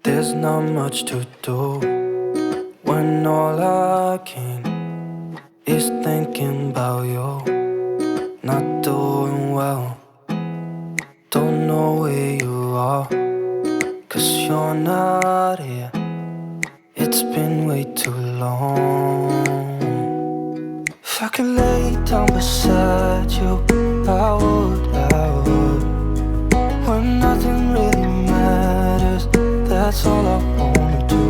There's not much to do when all I can is thinking about you. Not doing well, don't know where you are, 'cause you're not here. It's been way too long. If I could lay down beside you, I would, when nothing really matters, that's all I wanna do.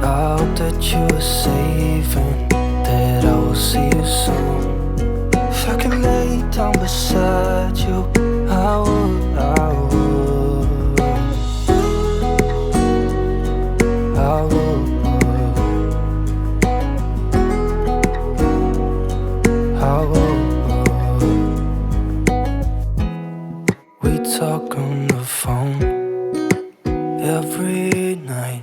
I hope that you are safe and that I will see you soon. If I could lay down beside you, I would, I would, I would, I would. We talk on the phone every night.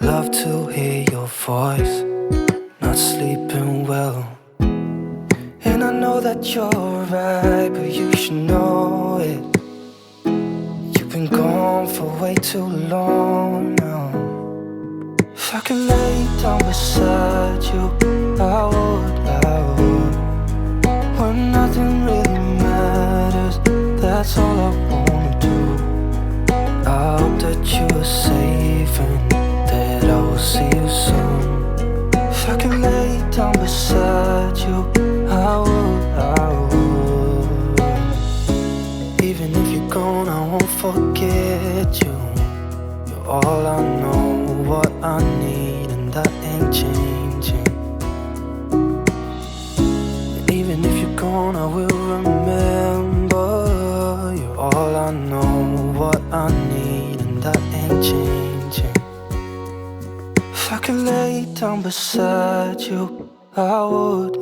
Love to hear your voice, not sleeping well. And I know that you're right, but you should know it. You've been gone for way too long now. If I could lay down beside you, I would, when nothing really matters, that's all I wanna do. I hope that you are safe and that I will see you soon. If I could lay down beside you, I would, I would. Even if you're gone, I won't forget you. You're all I know, what I need, and that ain't changing. Even if you're gone, I will remember. You're all I know, what I need, and that ain't changing. If I could lay down beside you, I would,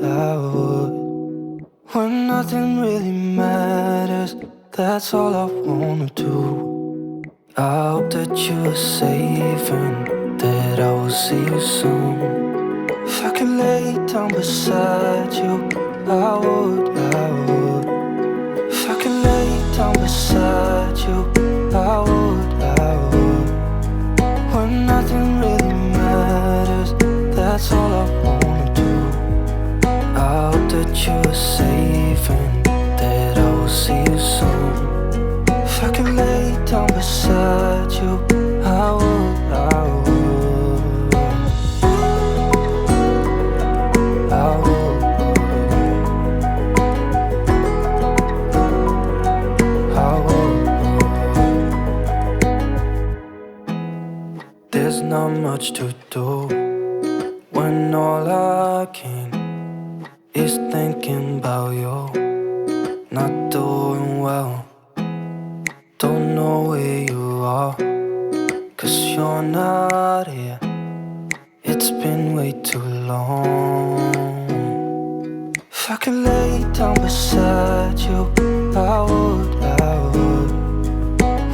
when nothing really matters, that's all I wanna do. I hope that you are safe and that I will see you soon. If I could lay down beside you, I would, if I could lay down beside you, I would, when nothing really matters, that's all I wanna do. I hope that you are safe and that I will see you soon. If I could lay down beside you, I would, I would, I would, I would. There's not much to do when all I can is thinking about you. Not doing well, don't know where you are, 'cause you're not here. It's been way too long. If I could lay down beside you, I would,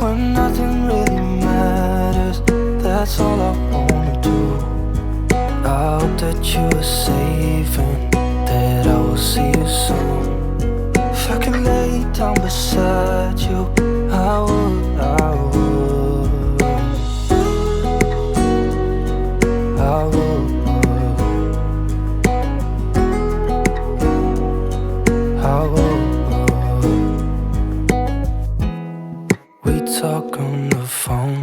when nothing really matters, that's all I wanna do. I hope that you are safe and that I will see you soon. If I could lay down beside you, I would, I would, I would, I would. We talk on the phone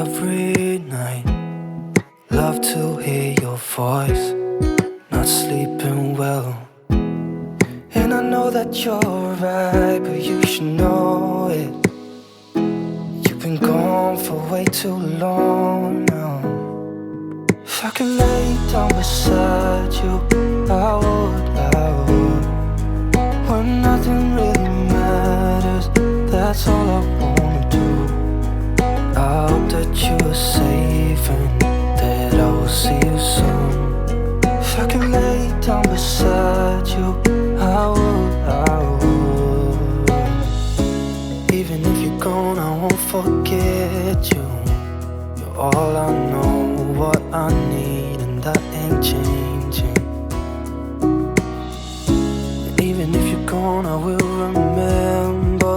every night. Love to hear your voice, not sleeping well. And I know that you're right, but you should know it. You've been gone for way too long now. If I could lay down beside you, I would, when nothing really matters, that's all I wanna do. I hope that you are safe and that I will see you soon. If I could lay down beside you, I would, I would. Even if you're gone, I won't forget you. You're all I know, what I need, and that ain't changing. Even if you're gone, I will remember.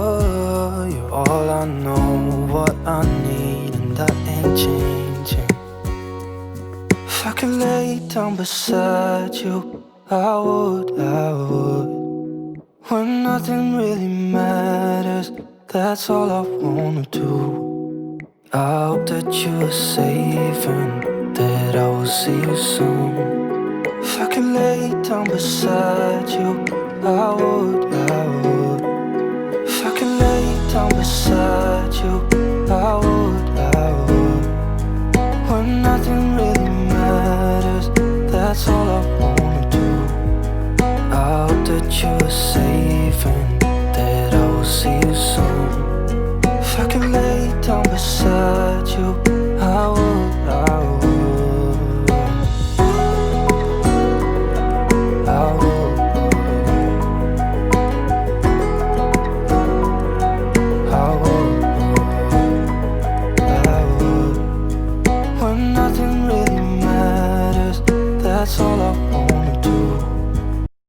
You're all I know, what I need. changing. If I could lay down beside you, I would. When nothing really matters, that's all I wanna do. I hope that you are safe and that I will see you soon. If I could lay down beside you, I would. If I could lay down beside you, I would. When nothing really matters, that's all I wanna do. I hope that you are safe and that I will see you soon. If I could lay down beside you, I would. I would. When nothing really matters, that's all I want.